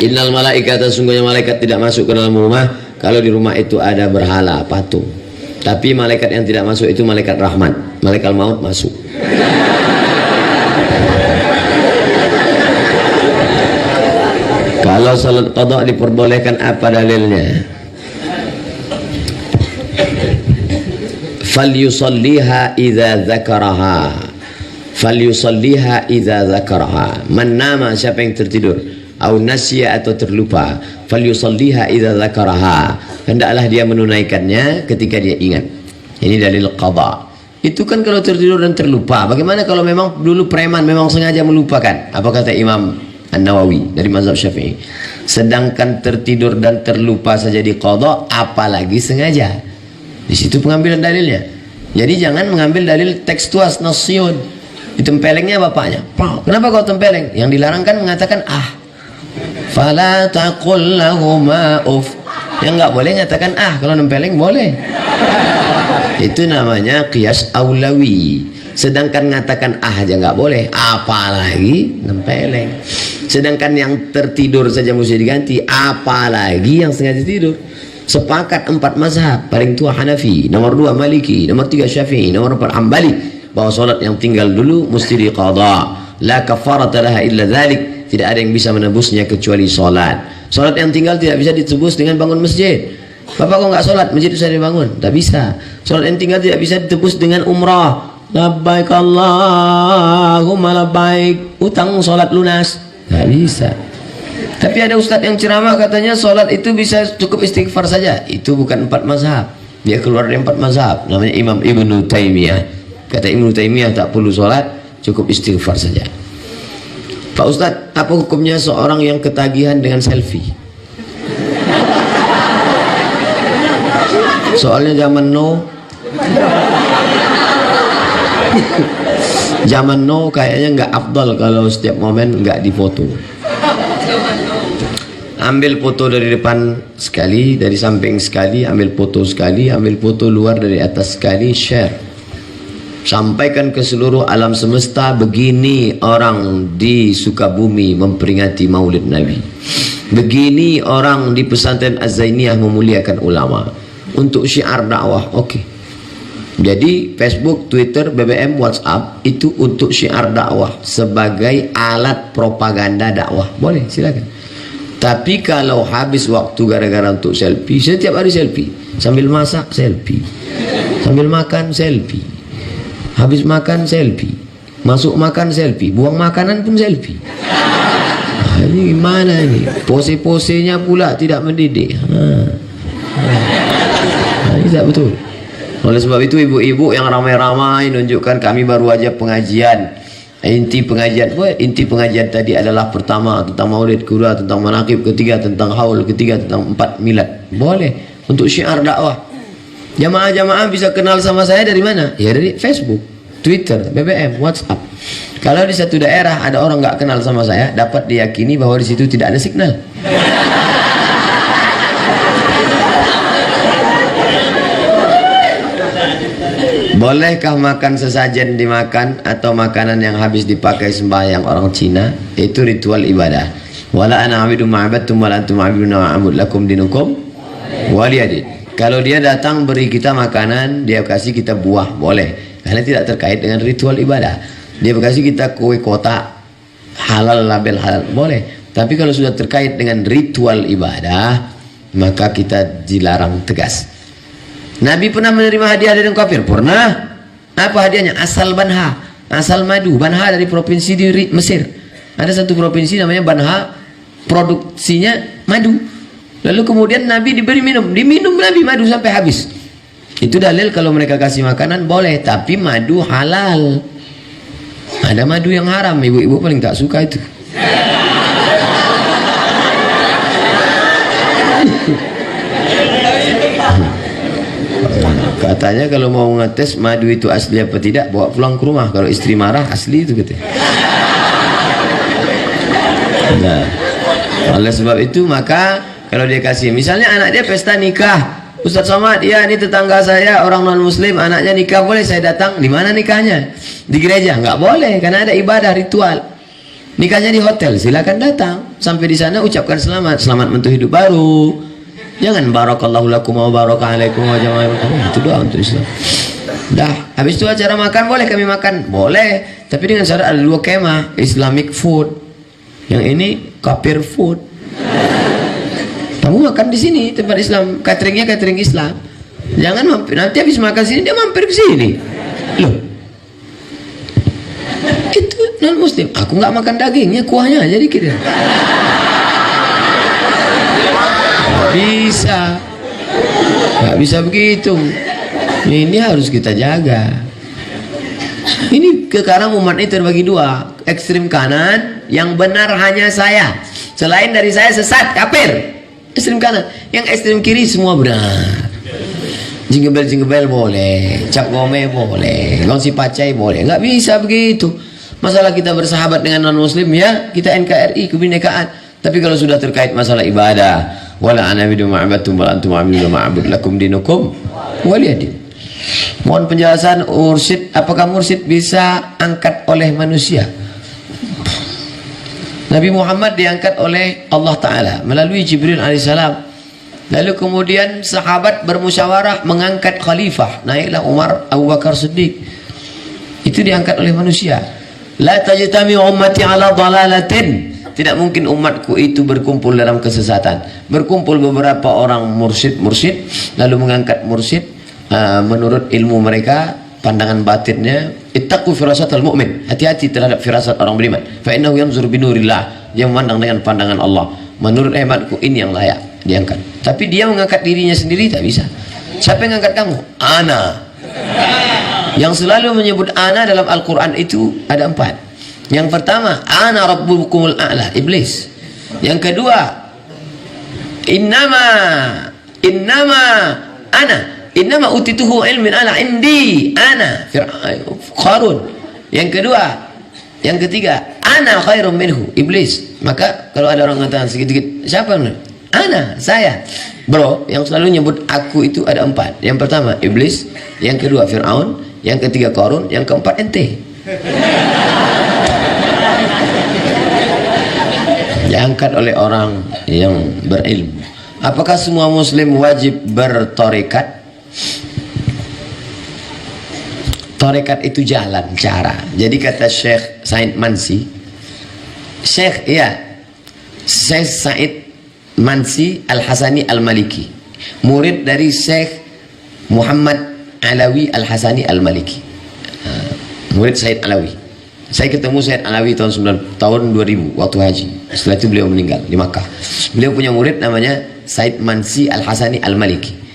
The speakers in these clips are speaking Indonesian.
Innal malaikata, sungguhnya malaikat tidak masuk ke dalam rumah kalau di rumah itu ada berhala, patung. Tapi malaikat yang tidak masuk itu malaikat rahmat, malaikat maut masuk. Kalau salat qada diperbolehkan, apa dalilnya? Falyusalliha idza dzakaraha. Falyusalliha idza dzakaraha. Man nama, siapa yang tertidur, au nasiya atau terlupa, falyusalliha idza dzakaraha. Hendaklah dia menunaikannya ketika dia ingat. Ini dalil qada. Itu kan kalau tertidur dan terlupa. Bagaimana kalau memang dulu preman memang sengaja melupakan? Apa kata Imam An-Nawawi dari mazhab Syafi'i? Sedangkan tertidur dan terlupa saja di qada, apalagi sengaja. Di situ pengambilan dalilnya. Jadi jangan mengambil dalil tekstual nasion. Ditempelengnya bapaknya. Kenapa kau tempeleng? Yang dilarang kan mengatakan fala taqul lahuma uff. Yang enggak boleh mengatakan kalau nempeleng boleh. Itu namanya qiyas aulawi. Sedangkan mengatakan aja nggak boleh, apalagi nempeleng. Sedangkan yang tertidur saja mesti diganti, apalagi yang sengaja tidur. Sepakat 4 mazhab, paling tua Hanafi, nomor 2 Maliki, nomor 3 Syafi'i, nomor 4 Hambali, bahwa solat yang tinggal dulu mesti diqadha. La kafarata laha illa dzalik. Tidak ada yang bisa menebusnya kecuali solat. Solat yang tinggal tidak bisa ditebus dengan bangun masjid. Bapak kok nggak solat, masjid bisa dibangun? Tak bisa. Solat yang tinggal tidak bisa ditebus dengan umrah. Labbaik Allahumma labbaik, utang solat lunas, nggak bisa. Tapi ada ustadz yang ceramah katanya solat itu bisa cukup istighfar saja. Itu bukan 4 mazhab, dia keluar dari 4 mazhab. Namanya Imam Ibnu Taimiyah. Kata Ibnu Taimiyah tak perlu solat, cukup istighfar saja. Pak Ustadz, apa hukumnya seorang yang ketagihan dengan selfie? Soalnya zaman now kayaknya nggak afdal kalau setiap momen nggak difoto. Ambil foto dari depan sekali, dari samping sekali, ambil foto sekali, ambil foto luar dari atas sekali, share. Sampaikan ke seluruh alam semesta, begini orang di Sukabumi memperingati Maulid Nabi. Begini orang di pesantren Az-Zainiyah memuliakan ulama. Untuk syiar dakwah, oke. Jadi Facebook, Twitter, BBM, WhatsApp itu untuk syiar dakwah, sebagai alat propaganda dakwah, boleh, silakan. Tapi kalau habis waktu gara-gara untuk selfie, setiap hari selfie, sambil masak selfie, sambil makan selfie, habis makan selfie, masuk makan selfie, buang makanan pun selfie. Ini gimana ini? Pose-posenya pula tidak mendidik. Ini tidak betul. Oleh sebab itu ibu-ibu yang ramai-ramai menunjukkan kami baru aja pengajian. Inti pengajian tadi adalah pertama tentang maulid, kedua tentang manaqib, ketiga tentang haul, ketiga tentang 4 milad. Boleh untuk syiar dakwah. Jamaah-jamaah bisa kenal sama saya dari mana? Ya dari Facebook, Twitter, BBM, WhatsApp. Kalau di satu daerah ada orang nggak kenal sama saya, dapat diyakini bahwa di situ tidak ada signal. Bolehkah makan sesajen dimakan atau makanan yang habis dipakai sembahyang orang Cina? Itu ritual ibadah. Wala ana abidu ma'abadtum wala antum ma'abiduna ma'abud lakum dinukum waliyadin. Kalau dia datang beri kita makanan, dia kasih kita buah, boleh. Karena tidak terkait dengan ritual ibadah. Dia kasih kita kue kotak, halal, label halal, boleh. Tapi kalau sudah terkait dengan ritual ibadah, maka kita dilarang tegas. Nabi pernah menerima hadiah dari orang kafir? Pernah. Apa hadiahnya? Asal Banha, asal madu. Banha dari provinsi di Mesir. Ada satu provinsi namanya Banha, produksinya madu. Lalu kemudian Nabi diberi minum, diminum Nabi madu sampai habis. Itu dalil kalau mereka kasih makanan boleh, tapi madu halal. Ada madu yang haram, ibu-ibu paling tak suka itu. Katanya kalau mau ngetes madu itu asli apa tidak, bawa pulang ke rumah. Kalau istri marah, asli itu katanya. Nah, oleh sebab itu maka kalau dia kasih, misalnya anak dia pesta nikah, Ustadz Somad, ya ini tetangga saya orang non muslim, anaknya nikah, boleh saya datang? Di mana nikahnya? Di gereja? Nggak boleh, karena ada ibadah ritual. Nikahnya di hotel, silakan datang. Sampai di sana ucapkan selamat, selamat mentu hidup baru. Jangan barakallahu lakum wa baraka alaikum wa jama'a. Itu doa untuk Islam. Dah, habis itu acara makan boleh kami makan, boleh. Tapi dengan syarat ada 2 kemah, Islamic food. Yang ini kafir food. Kamu makan di sini tempat Islam, cateringnya catering Islam. Jangan mampir, nanti habis makan sini dia mampir ke sini. Loh, itu non muslim. Aku nggak makan dagingnya, kuahnya aja dikit ya. Nggak bisa begitu. Ini harus kita jaga. Ini sekarang umat ini terbagi 2, ekstrim kanan yang benar hanya saya, selain dari saya sesat kafir. Ekstrim kanan, yang ekstrim kiri semua benar. Jingebel boleh, cap gome boleh, gongsi pacai boleh. Nggak bisa begitu. Masalah kita bersahabat dengan non muslim ya, kita NKRI kebinekaan. Tapi kalau sudah terkait masalah ibadah, wala ana bidu ma'abatum wal antum ma'abdu ma'abud lakum dinukum waliyadin. Mohon penjelasan mursyid, apakah mursyid bisa angkat oleh manusia? Nabi Muhammad diangkat oleh Allah Ta'ala melalui Jibril alaihissalam. Lalu kemudian sahabat bermusyawarah mengangkat khalifah, naiklah Umar Abu Bakar Siddiq. Itu diangkat oleh manusia. La tajtami ummati ala dalalatin. Tidak mungkin umatku itu berkumpul dalam kesesatan. Berkumpul beberapa orang mursyid lalu mengangkat mursyid menurut ilmu mereka, pandangan batinnya. Ittaqu firasatal mu'min. Hati-hati terhadap firasat orang beriman. Fa innahu yanzur binurillah. Dia memandang dengan pandangan Allah. Menurut hematku ini yang layak diangkat. Tapi dia mengangkat dirinya sendiri tak bisa. Siapa yang mengangkat kamu? Ana. Yang selalu menyebut ana dalam Al-Quran itu ada 4. Yang pertama, ana rabbukumul a'la, iblis. Yang kedua, innama innama utituhu ilmin ala indi ana Qarun. Yang ketiga, ana khairum minhu, iblis. Maka kalau ada orang mengatakan sedikit-sedikit, siapa? Ana, saya. Bro, yang selalu nyebut aku itu ada 4. Yang pertama iblis, yang kedua Fir'aun, yang ketiga Qarun, yang keempat ente. Diangkat oleh orang yang berilmu. Apakah semua muslim wajib bertarekat? Tarekat itu jalan, cara. Jadi kata Syekh Said Mansi, Syekh Said Mansi Al-Hasani Al-Maliki, murid dari Syekh Muhammad Alawi Al-Hasani Al-Maliki, murid Said Alawi. Saya ketemu Said Alawi tahun 2000 waktu haji. Setelah itu beliau meninggal di Makkah. Beliau punya murid namanya Said Mansi Al-Hasani Al-Maliki.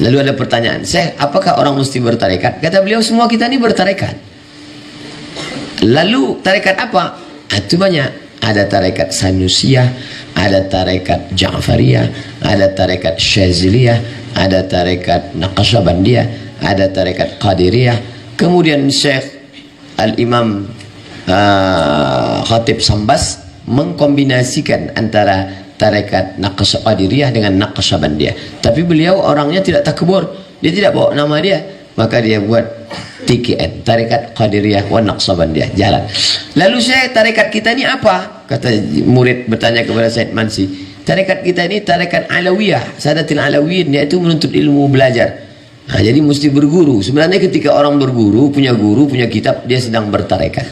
Lalu ada pertanyaan, Syekh, apakah orang mesti bertarekat? Kata beliau, semua kita ini bertarekat. Lalu tarekat apa? Itu banyak. Ada tarekat Sanusiyah, ada tarekat Ja'fariyah, ada tarekat Syaziliyah, ada tarekat Naqsyabandiyah, ada tarekat Qadiriyah. Kemudian Syekh Al-Imam Khatib Sambas mengkombinasikan antara tarekat Qadiriyah dengan Naqsyabandiyah. Tapi beliau orangnya tidak takbur, dia tidak bawa nama dia, maka dia buat TKN, tarekat Qadiriyah wa Naqsyabandiyah, jalan. Lalu saya, tarekat kita ini apa? Kata murid bertanya kepada Said Mansi, tarekat kita ini tarekat Alawiyah, Sadatil Alawiyin, yaitu menuntut ilmu, belajar. Nah, jadi mesti berguru. Sebenarnya ketika orang berguru, punya guru, punya kitab, dia sedang bertarekat,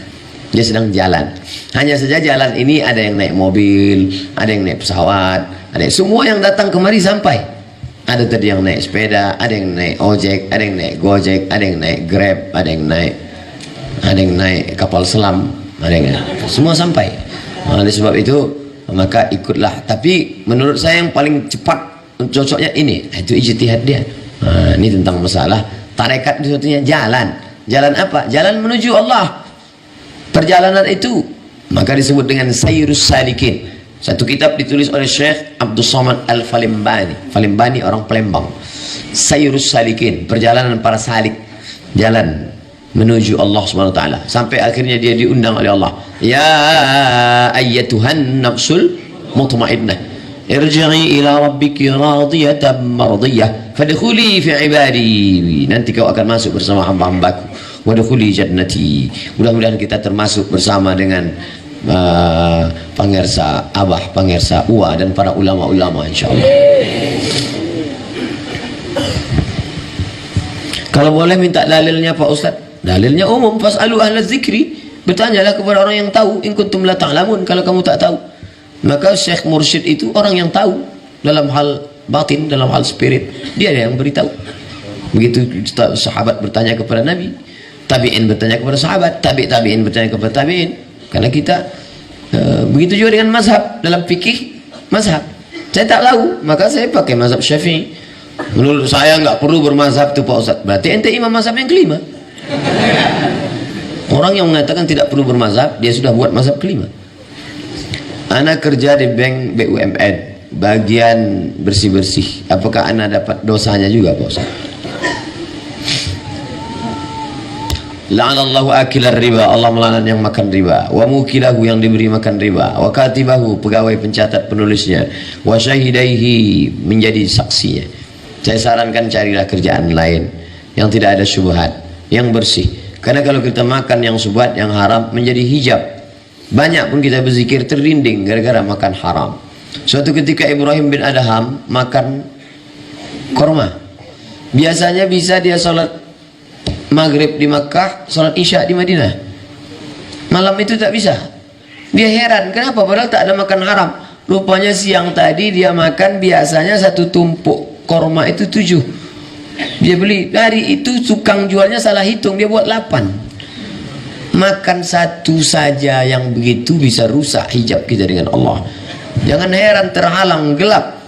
dia sedang jalan. Hanya saja jalan ini ada yang naik mobil, ada yang naik pesawat, ada semua yang datang kemari sampai. Ada tadi yang naik sepeda, ada yang naik ojek, ada yang naik gojek, ada yang naik grab, ada yang naik kapal selam, ada yang semua sampai. Oleh sebab itu maka ikutlah. Tapi menurut saya yang paling cepat cocoknya ini, itu ijtihad dia. Nah, ini tentang masalah tarekat, itu satunya jalan. Jalan apa? Jalan menuju Allah. Perjalanan itu maka disebut dengan Sayrus Salikin. Satu kitab ditulis oleh Syekh Abdul Somad Al-Falimbani. Falimbani orang Palembang. Sayrus Salikin, perjalanan para salik, jalan menuju Allah Subhanahu wa taala. Sampai akhirnya dia diundang oleh Allah. Ya ayyatuhan nafsul mutmainnah, irji'i ila rabbiki radiyatan mardiyah, fadkhuli fi ibadi. Nanti kau akan masuk bersama hamba-hambaku. Wadkhuli jannati. Mudah-mudahan kita termasuk bersama dengan Pangersa Abah, Pangersa Uwa, dan para ulama-ulama insyaallah. Kalau boleh minta dalilnya Pak Ustaz. Dalilnya umum, fas'alu ahla dzikri, bertanyalah kepada orang yang tahu, in kuntum la ta'lamun, kalau kamu tak tahu. Maka Syekh Mursyid itu orang yang tahu dalam hal batin, dalam hal spirit, dia yang beritahu. Begitu sahabat bertanya kepada Nabi, tabi'in bertanya kepada sahabat, tabi'in bertanya kepada tabi'in. Karena kita begitu juga dengan mazhab, dalam fikih mazhab. Saya tak tahu, maka saya pakai mazhab Syafi'i. Menurut saya nggak perlu bermazhab itu Pak Ustaz. Berarti ente imam mazhab yang kelima. Orang yang mengatakan tidak perlu bermazhab, dia sudah buat mazhab kelima. Ana kerja di bank BUMN, bagian bersih-bersih. Apakah ana dapat dosanya juga Pak Ustaz? La'anallahu akilar riba, Allah melaknat yang makan riba, wa mukilahu yang diberi makan riba, wa katibahu pegawai pencatat penulisnya, wa syahidaihi menjadi saksinya. Saya sarankan carilah kerjaan lain yang tidak ada syubhat, yang bersih. Karena kalau kita makan yang syubhat, yang haram, menjadi hijab. Banyak pun kita berzikir terrinding gara-gara makan haram. Suatu ketika Ibrahim bin Adham makan korma. Biasanya bisa dia sholat maghrib di Makkah, sholat isya di Madinah. Malam itu tak bisa. Dia heran, kenapa padahal tak ada makan haram. Rupanya siang tadi dia makan biasanya satu tumpuk korma itu 7. Dia beli, hari itu tukang jualnya salah hitung, dia buat 8. Makan satu saja yang begitu bisa rusak hijab kita dengan Allah. Jangan heran terhalang, gelap.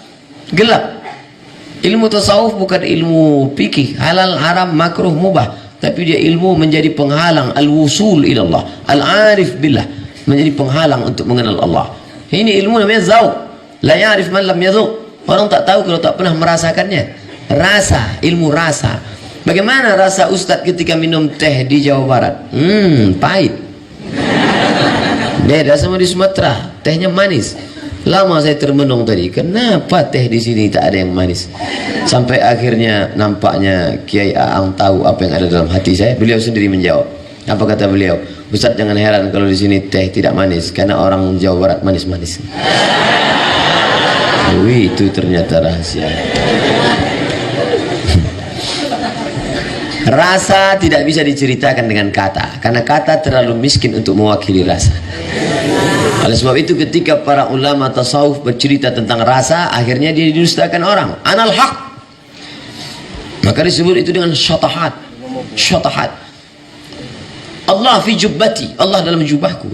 Ilmu tasawuf bukan ilmu fikih, halal, haram, makruh, mubah, tapi dia ilmu menjadi penghalang al-wusul ilallah, al-arif billah, menjadi penghalang untuk mengenal Allah. Ini ilmu namanya zauq. La ya'rif man lam yadhuq. Orang tak tahu kalau tak pernah merasakannya. Rasa, ilmu rasa. Bagaimana rasa Ustadz ketika minum teh di Jawa Barat? Pahit. Beda sama di Sumatera, tehnya manis. Lama saya termenung tadi, kenapa teh di sini tak ada yang manis? Sampai akhirnya nampaknya Kiai Aang tahu apa yang ada dalam hati saya. Beliau sendiri menjawab. Apa kata beliau? Ustadz jangan heran kalau di sini teh tidak manis, karena orang Jawa Barat manis-manis. Wih, itu ternyata rahasia. Rasa tidak bisa diceritakan dengan kata, karena kata terlalu miskin untuk mewakili rasa. Oleh sebab itu ketika para ulama tasawuf bercerita tentang rasa, akhirnya dia didustakan orang. Anal haq. Maka disebut itu dengan syatahat. Allah fi jubbati, Allah dalam jubahku.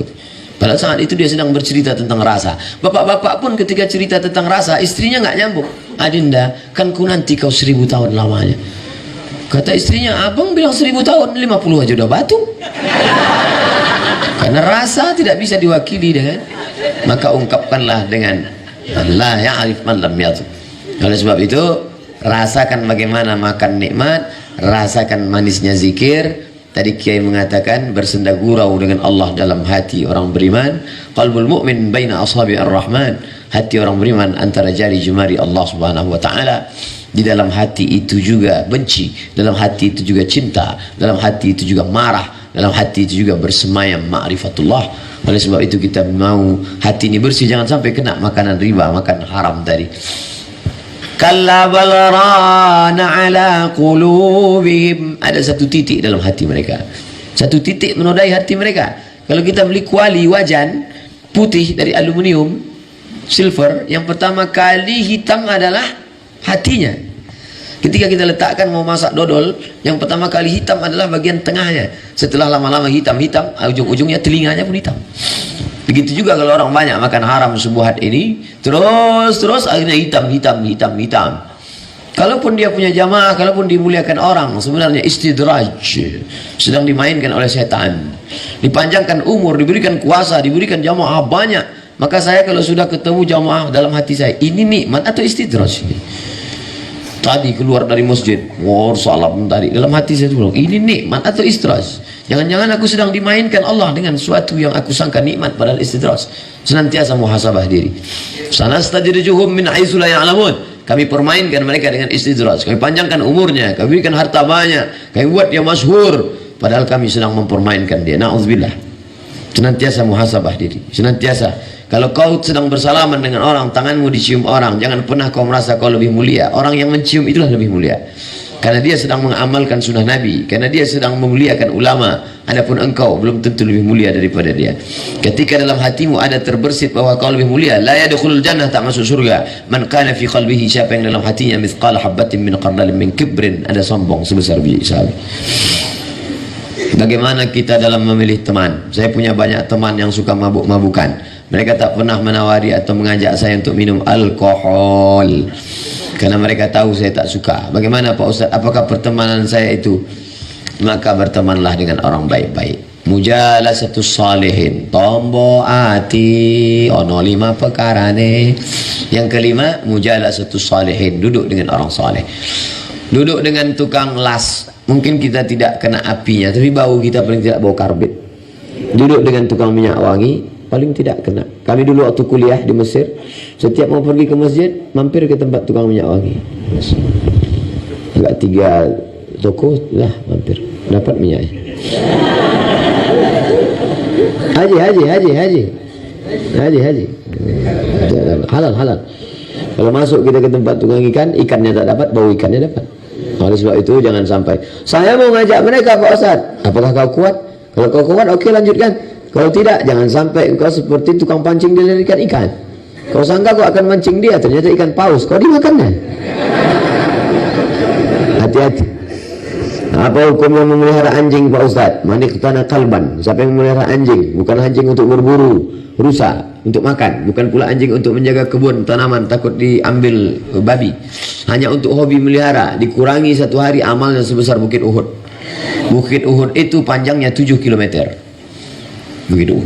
Pada saat itu dia sedang bercerita tentang rasa. Bapak-bapak pun ketika cerita tentang rasa, istrinya nggak nyambung. Adinda, kan ku nanti kau 1000 tahun lamanya. Kata istrinya, abang bilang 1000 tahun, 50 aja udah batu. Karena rasa tidak bisa diwakili dengan, maka ungkapkanlah dengan la ya'rif man lam yadhuq. Oleh sebab itu, rasakan bagaimana makan nikmat, rasakan manisnya zikir. Tadi Kiai mengatakan bersenda gurau dengan Allah dalam hati orang beriman. Qalbul mu'min baina ashabi ar-rahman. Hati orang beriman antara jari jemari Allah Subhanahu wa taala. Di dalam hati itu juga benci, dalam hati itu juga cinta, dalam hati itu juga marah, dalam hati itu juga bersemayam ma'rifatullah. Oleh sebab itu kita mau hati ini bersih, jangan sampai kena makanan riba, makan haram tadi. Kalla bal rana ala qulubihim. Ada satu titik dalam hati mereka, satu titik menodai hati mereka. Kalau kita beli kuali wajan putih dari aluminium, silver, yang pertama kali hitam adalah hatinya. Ketika kita letakkan mau masak dodol, yang pertama kali hitam adalah bagian tengahnya. Setelah lama-lama hitam, ujung-ujungnya telinganya pun hitam. Begitu juga kalau orang banyak makan haram subuhat ini, terus akhirnya hitam. Kalaupun dia punya jamaah, kalaupun dimuliakan orang, sebenarnya istidraj, sedang dimainkan oleh setan. Dipanjangkan umur, diberikan kuasa, diberikan jamaah banyak. Maka saya kalau sudah ketemu jamaah dalam hati saya, ini nikmat atau istidraj ini? Tadi keluar dari masjid, salam tadi dalam hati saya bilang, ini nikmat atau istidraj? Jangan-jangan aku sedang dimainkan Allah dengan suatu yang aku sangka nikmat padahal istidraj. Senantiasa muhasabah diri. Sanastadrijuhum min haitsu la ya'lamun. Kami permainkan mereka dengan istidraj. Kami panjangkan umurnya, kami berikan harta banyak, kami buat dia masyhur, padahal kami sedang mempermainkan dia. Nauzubillah. Senantiasa muhasabah diri, senantiasa. Kalau kau sedang bersalaman dengan orang, tanganmu dicium orang, jangan pernah kau merasa kau lebih mulia. Orang yang mencium itulah lebih mulia, karena dia sedang mengamalkan sunnah Nabi, karena dia sedang memuliakan ulama. Adapun engkau belum tentu lebih mulia daripada dia. Ketika dalam hatimu ada terbersit bahwa kau lebih mulia, la yadkhulul jannah, tak masuk surga. Man kana fi qalbihi, siapa yang dalam hatinya mithqala habatin min khardalin min kibrin, ada sombong sebesar biji sawi. Bagaimana kita dalam memilih teman? Saya punya banyak teman yang suka mabuk-mabukan. Mereka tak pernah menawari atau mengajak saya untuk minum alkohol, karena mereka tahu saya tak suka. Bagaimana Pak Ustaz? Apakah pertemanan saya itu? Maka bertemanlah dengan orang baik-baik. Mujalasatus salihin, tombo ati ono 5 perkara nih. Yang kelima, mujalasatus salihin, duduk dengan orang saleh. Duduk dengan tukang las, mungkin kita tidak kena apinya, tapi bau kita paling tidak bau karbit. Duduk dengan tukang minyak wangi, paling tidak kena. Kami dulu waktu kuliah di Mesir, setiap mau pergi ke masjid, mampir ke tempat tukang minyak wangi. Agak 3 toko lah mampir, dapat minyaknya. Haji. Halal. Kalau masuk kita ke tempat tukang ikan, ikannya tak dapat, bau ikannya dapat. Oleh sebab itu jangan sampai saya mau ngajak mereka Pak Ustaz. Apakah kau kuat? Kalau kau kuat, oke, lanjutkan. Kalau tidak, jangan sampai engkau seperti tukang pancing dilirikan ikan. Kau sangka kau akan mancing dia, ternyata ikan paus, kau dimakannya. Hati-hati. Apa hukum yang memelihara anjing Pak Ustaz? Maniqtana kalban. Siapa yang memelihara anjing? Bukan anjing untuk berburu rusa, untuk makan. Bukan pula anjing untuk menjaga kebun, tanaman, takut diambil babi. Hanya untuk hobi melihara. Dikurangi 1 hari amalnya sebesar Bukit Uhud. Bukit Uhud itu panjangnya 7 km. Begitu.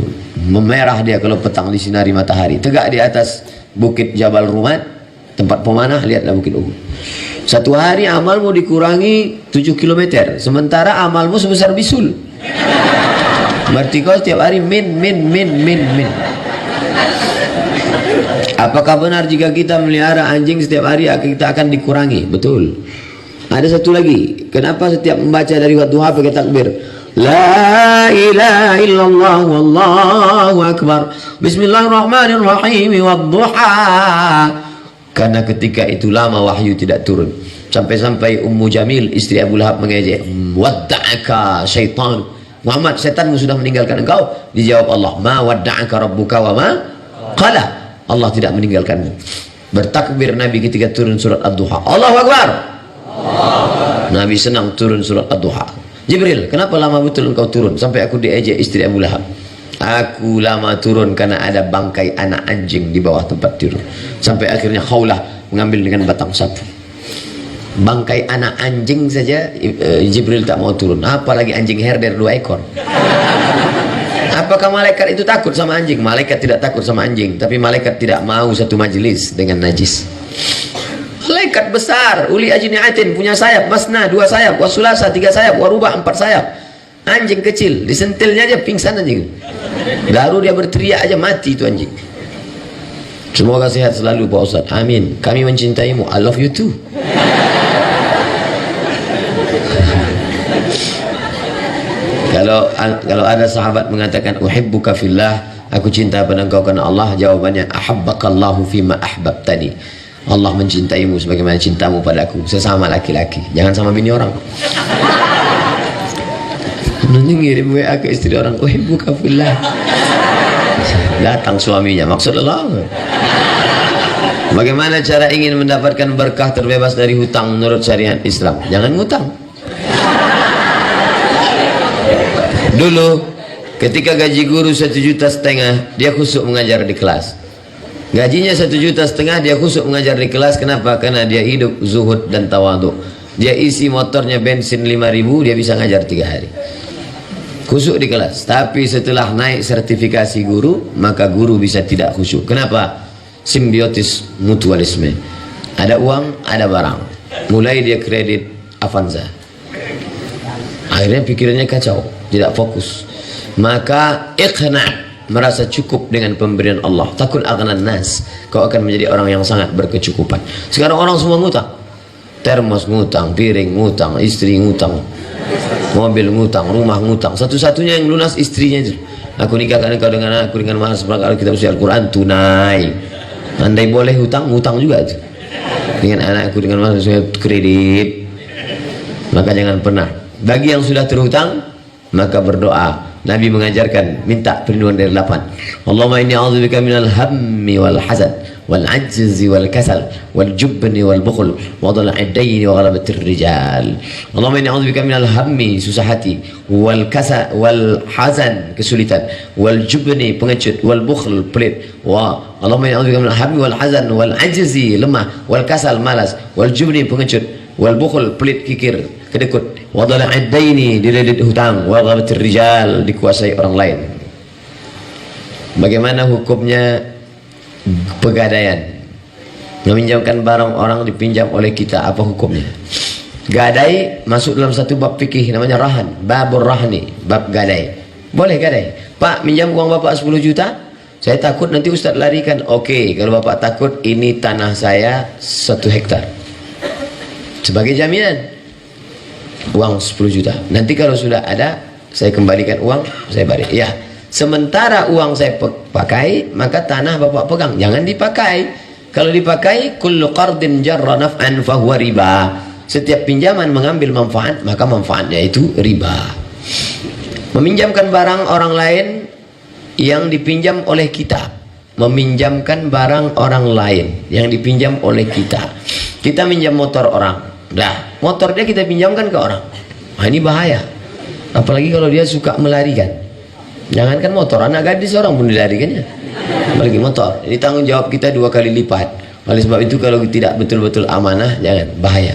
Memerah dia kalau petang disinari matahari. Tegak di atas Bukit Jabal Rumat, tempat pemanah, lihatlah Bukit Uhud. 1 hari amalmu dikurangi 7 km. Sementara amalmu sebesar bisul. Berarti kau setiap hari min. Apakah benar jika kita melihara anjing setiap hari kita akan dikurangi? Betul. Ada satu lagi. Kenapa setiap membaca dari wadduha pakai takbir? La ilaha illallah wallahu akbar. Bismillahirrahmanirrahim wadduha. Karena ketika itu lama wahyu tidak turun. Sampai-sampai Ummu Jamil, istri Abu Lahab, mengejek, wadda'aka syaitan. Muhammad, setanmu sudah meninggalkan engkau. Dijawab Allah, ma wadda'aka rabbuka wa ma qala. Allah tidak meninggalkanmu. Bertakbir Nabi ketika turun surat Ad-Duha. Allahu Akbar. Nabi senang turun surat Ad-Duha. Jibril, kenapa lama betul engkau turun? Sampai aku diejek istri Abu Lahab. Aku lama turun karena ada bangkai anak anjing di bawah tempat tidur. Sampai akhirnya Khawlah mengambil dengan batang sapu. Bangkai anak anjing saja Jibril tak mau turun, apalagi anjing herder 2 ekor. Apakah malaikat itu takut sama anjing? Malaikat tidak takut sama anjing, tapi malaikat tidak mau satu majelis dengan najis. Malaikat besar, uli ajniatin, punya sayap, masna 2 sayap, wasulasa 3 sayap, warubah 4 sayap. Anjing kecil, disentilnya aja pingsan anjing. Baru dia berteriak aja mati itu anjing. Semoga sehat selalu Pak Ustaz. Amin. Kami mencintaimu. I love you too. Kalau ada sahabat mengatakan uhibbuka fillah, aku cinta pada engkau karena Allah, jawabannya ahabbakallahu fima ahbabtani. Allah mencintaimu sebagaimana cintamu padaku, sesama laki-laki, jangan sama bini orang. Nanti ngirim WA ke istri orang, uhibbuka fillah. Datang suaminya, maksud Allah. Bagaimana cara ingin mendapatkan berkah terbebas dari hutang menurut syariat Islam? Jangan ngutang. Dulu ketika gaji guru 1,5 juta, dia khusyuk mengajar di kelas. Gajinya 1,5 juta, dia khusyuk mengajar di kelas. Kenapa? Karena dia hidup zuhud dan tawadhu. Dia isi motornya bensin 5.000, dia bisa ngajar 3 hari. Khusyuk di kelas. Tapi setelah naik sertifikasi guru, maka guru bisa tidak khusyuk. Kenapa? Simbiotis mutualisme. Ada uang, ada barang. Mulai dia kredit Avanza. Akhirnya pikirannya kacau, tidak fokus. Maka iqna, merasa cukup dengan pemberian Allah. Takun aghnan nas, kau akan menjadi orang yang sangat berkecukupan. Sekarang orang semua ngutang. Termos ngutang, piring ngutang, istri ngutang, mobil ngutang, rumah ngutang. Satu-satunya yang lunas istrinya itu. Aku nikahkan engkau dengan aku dengan mahar seperangkat kitab suci Al-Quran tunai. Andai boleh hutang, hutang juga tuh. Dengan anakku dengan mahar kredit. Maka jangan pernah. Bagi yang sudah terhutang, maka berdoa. Nabi mengajarkan minta perlindungan dari 8. Allahumma inni a'udzubika minal hammi wal hasad wal ajzi wal kasal wal jubni wal bukhl wa dhala'id dayn wa ghalabatir rijal. Allahumma inni a'udzubika minal hammi susah hati wal kasal wal hazan kesulitan wal jubni pengecut wal bukhl pelit wa Allahumma inni a'udzubika minal hammi wal hazan wal ajzi lemah wal kasal malas wal jubni pengecut wal bukhl pelit kikir kedekut wa dhala'id daini dililit hutang wa ghalabatir rijal dikuasai orang lain. Bagaimana hukumnya pegadaian? Meminjamkan barang orang dipinjam oleh kita, apa hukumnya? Gadai masuk dalam satu bab fikih namanya rahan, babur rahni, bab gadai. Boleh gadai. Pak, minjam uang Bapak 10 juta. Saya takut nanti Ustaz larikan. Oke, kalau Bapak takut, ini tanah saya 1 hektar. Sebagai jaminan. Uang 10 juta. Nanti kalau sudah ada, saya kembalikan uang, saya balik. Ya. Sementara uang saya pakai, maka tanah Bapak pegang. Jangan dipakai. Kalau dipakai, kullu qardin jarra naf'an fahuwa riba. Setiap pinjaman mengambil manfaat, maka manfaatnya itu riba. Meminjamkan barang orang lain yang dipinjam oleh kita. Meminjamkan barang orang lain yang dipinjam oleh kita. Kita minjam motor orang. Nah, motor dia kita pinjamkan ke orang. Nah, ini bahaya. Apalagi kalau dia suka melarikan. Jangankan motor, anak gadis orang pun dilarikannya. Apalagi motor. Ini tanggung jawab kita 2 kali lipat. Oleh sebab itu kalau tidak betul-betul amanah, jangan, bahaya.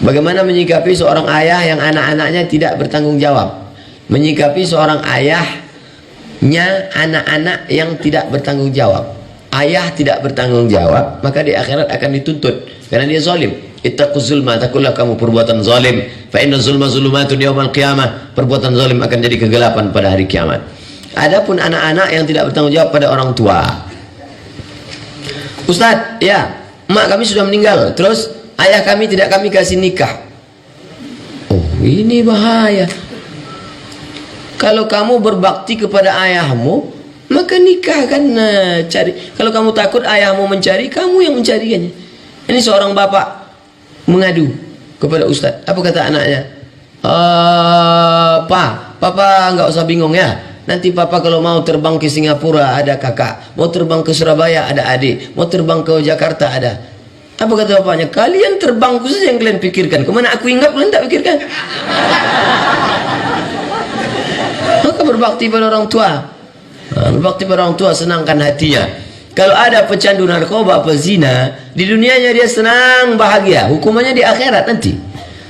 Bagaimana menyikapi seorang ayah yang anak-anaknya tidak bertanggung jawab? Menyikapi seorang ayahnya anak-anak yang tidak bertanggung jawab. Ayah tidak bertanggung jawab, maka di akhirat akan dituntut karena dia zalim. Ittaquz zulma, takutlah kamu perbuatan zalim. Fa inna zulma zulumatun yaumal qiyamah. Perbuatan zalim akan jadi kegelapan pada hari kiamat. Adapun anak-anak yang tidak bertanggung jawab pada orang tua. Ustaz, ya, emak kami sudah meninggal. Terus ayah kami tidak kami kasih nikah. Oh, ini bahaya. Kalau kamu berbakti kepada ayahmu, maka nikahkan, cari. Kalau kamu takut ayahmu mencari, kamu yang mencarikannya. Ini seorang bapak mengadu kepada Ustadz. Apa kata anaknya? Papa nggak usah bingung ya. Nanti papa kalau mau terbang ke Singapura ada kakak, mau terbang ke Surabaya ada adik, mau terbang ke Jakarta ada. Apa kata bapaknya? Kalian terbang khusus yang kalian pikirkan. Kemana aku hinggap kalian tak pikirkan. Maka berbakti pada orang tua. Berbakti pada orang tua, senangkan hatinya. Kalau ada pecandu narkoba, pezina, di dunianya dia senang, bahagia. Hukumannya di akhirat nanti.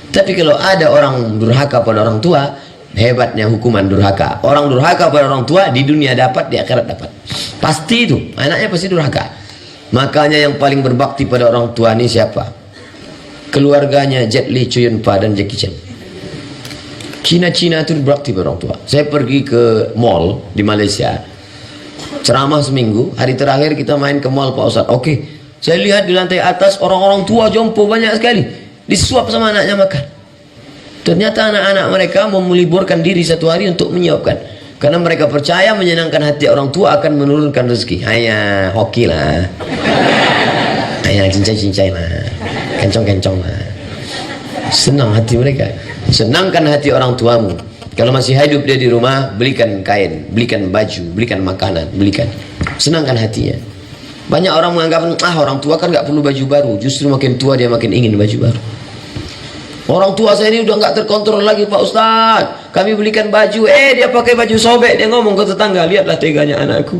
Tapi kalau ada orang durhaka pada orang tua, hebatnya hukuman durhaka. Orang durhaka pada orang tua, di dunia dapat, di akhirat dapat. Pasti itu, anaknya pasti durhaka. Makanya yang paling berbakti pada orang tua ini siapa? Keluarganya Jet Li, Chow Yun Fat, dan Jackie Chan. Cina-Cina itu berbakti pada orang tua. Saya pergi ke mall di Malaysia. Ceramah seminggu, hari terakhir kita main ke mall Pak Ustaz. Oke, saya lihat di lantai atas orang-orang tua jompo banyak sekali. Disuap sama anaknya makan. Ternyata anak-anak mereka mau meliburkan diri 1 hari untuk menyiapkan. Karena mereka percaya menyenangkan hati orang tua akan menurunkan rezeki. Ayah, hoki lah. Ayah, cincai-cincai lah. Kencong-kencong lah. Senang hati mereka. Senangkan hati orang tuamu. Kalau masih hidup dia di rumah, belikan kain, belikan baju, belikan makanan, belikan. Senangkan hatinya. Banyak orang menganggap, orang tua kan nggak perlu baju baru. Justru makin tua dia makin ingin baju baru. Orang tua saya ini udah nggak terkontrol lagi Pak Ustadz. Kami belikan baju, dia pakai baju sobek. Dia ngomong ke tetangga, lihatlah teganya anakku.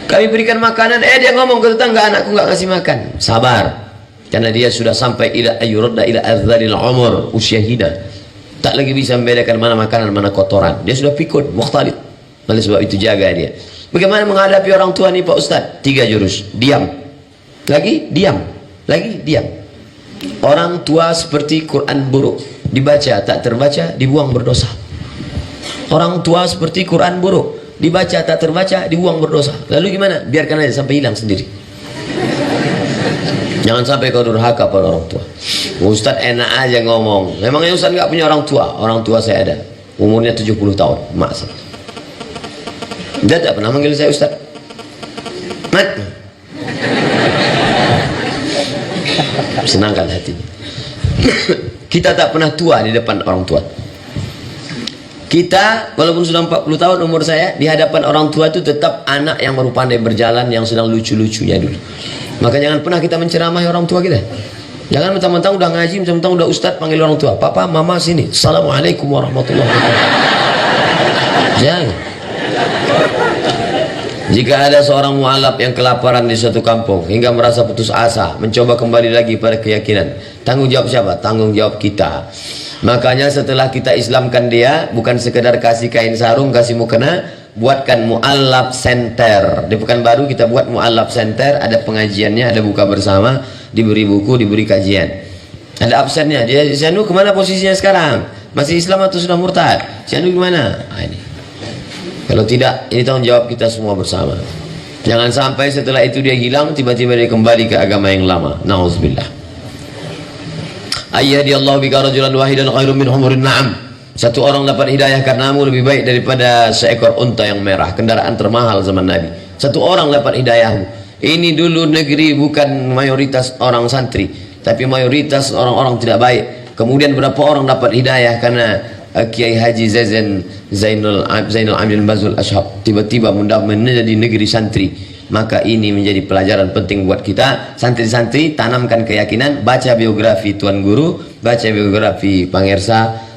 Kami berikan makanan, dia ngomong ke tetangga, anakku nggak ngasih makan. Sabar, karena dia sudah sampai ila ayyuradda ila adzalil umur, usia hina. Tak lagi bisa membedakan mana makanan, mana kotoran. Dia sudah pikun, mukhtalid. Oleh sebab itu jaga dia. Bagaimana menghadapi orang tua nih Pak Ustadz? 3 jurus. Diam. Lagi diam. Lagi diam. Orang tua seperti Quran buruk. Dibaca, tak terbaca, dibuang berdosa. Orang tua seperti Quran buruk. Dibaca, tak terbaca, dibuang berdosa. Lalu gimana? Biarkan aja sampai hilang sendiri. Jangan sampai kau durhaka pada orang tua. Ustaz enak aja ngomong. Memangnya Ustaz nggak punya orang tua? Orang tua saya ada. Umurnya 70 tahun. Mak saya. Dia tak pernah manggil saya Ustaz. Mat. Senangkan hatinya. Kita tak pernah tua di depan orang tua. Kita walaupun sudah 40 tahun umur saya, di hadapan orang tua itu tetap anak yang baru pandai berjalan, yang sedang lucu-lucunya dulu. Maka jangan pernah kita menceramahi orang tua kita. Jangan mentang-mentang udah ngaji, mentang-mentang udah ustaz panggil orang tua, papa, mama sini, assalamualaikum warahmatullahi wabarakatuh. Jangan. Jika ada seorang mu'alaf yang kelaparan di suatu kampung hingga merasa putus asa, mencoba kembali lagi pada keyakinan, tanggung jawab siapa? Tanggung jawab kita. Makanya setelah kita Islamkan dia, bukan sekedar kasih kain sarung, kasih mukena, buatkan mu'alaf center. Di Pekanbaru kita buat mu'alaf center, ada pengajiannya, ada buka bersama, diberi buku, diberi kajian. Ada absennya. Dia Syanu kemana posisinya sekarang? Masih Islam atau sudah murtad? Syanu gimana? Nah, ini. Kalau tidak, ini tanggung jawab kita semua bersama. Jangan sampai setelah itu dia hilang, tiba-tiba dia kembali ke agama yang lama. Na'udzubillah. Ayyadiyallahu bika rajulan wahidan khairum min humurin na'am. Satu orang dapat hidayah karenamu lebih baik daripada seekor unta yang merah, kendaraan termahal zaman Nabi. Satu orang dapat hidayahmu. Ini dulu negeri bukan mayoritas orang santri, tapi mayoritas orang-orang tidak baik. Kemudian berapa orang dapat hidayah karena Kiai Haji Zainul Abidin Bazul Ashab tiba-tiba menjadi negeri santri. Maka ini menjadi pelajaran penting buat kita santri-santri, tanamkan keyakinan, baca biografi Tuan Guru, baca biografi Pangersa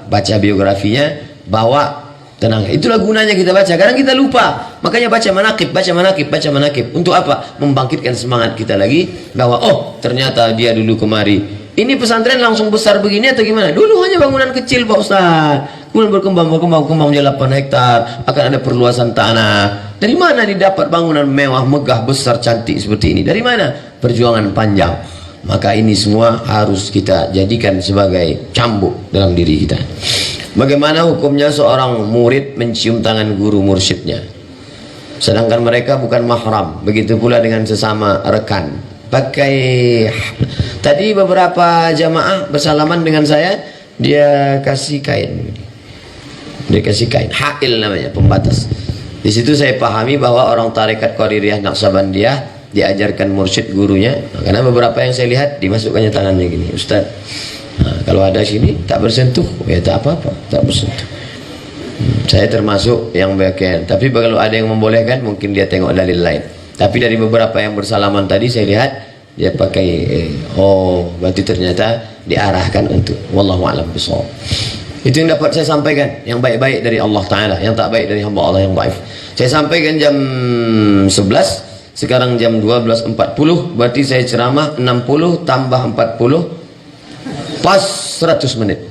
baca biografinya, bawa tenang. Itulah gunanya kita baca, kadang kita lupa. Makanya baca manaqib. Untuk apa? Membangkitkan semangat kita lagi bahwa oh ternyata dia dulu kemari. Ini pesantren langsung besar begini atau gimana? Dulu hanya bangunan kecil Pak Ustaz. Kemudian berkembang menjadi 8 hektar, akan ada perluasan tanah. Dari mana didapat bangunan mewah, megah, besar, cantik seperti ini? Dari mana? Perjuangan panjang. Maka ini semua harus kita jadikan sebagai cambuk dalam diri kita. Bagaimana hukumnya seorang murid mencium tangan guru mursyidnya, sedangkan mereka bukan mahram? Begitu pula dengan sesama rekan. Tadi beberapa jamaah bersalaman dengan saya, dia kasih kain. Dia kasih kain, hail namanya, pembatas. Di situ saya pahami bahwa orang tarekat Qadiriyah Naqsabandiyah diajarkan mursyid gurunya. Karena beberapa yang saya lihat dimasukkannya tangannya gini, Ustaz. Nah, kalau ada sini tak bersentuh, ya tak apa-apa, tak bersentuh. Saya termasuk yang bagian. Tapi kalau ada yang membolehkan, mungkin dia tengok dalil lain. Tapi dari beberapa yang bersalaman tadi saya lihat dia pakai berarti ternyata diarahkan untuk wallahu a'lam bishawab. Itu yang dapat saya sampaikan, yang baik-baik dari Allah Ta'ala, yang tak baik dari hamba Allah yang dhaif. Saya sampaikan jam 11, sekarang jam 12.40, berarti saya ceramah 60 tambah 40, pas 100 menit.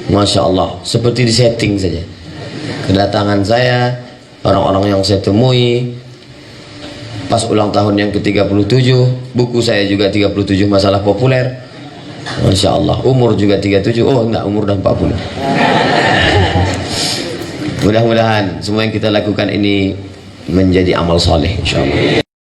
Masya Allah, seperti di setting saja. Kedatangan saya, orang-orang yang saya temui, pas ulang tahun yang ke-37, buku saya juga 37 masalah populer. Masya Allah, umur juga 37. Oh enggak, umur udah 40. Mudah-mudahan semua yang kita lakukan ini menjadi amal soleh, insya Allah.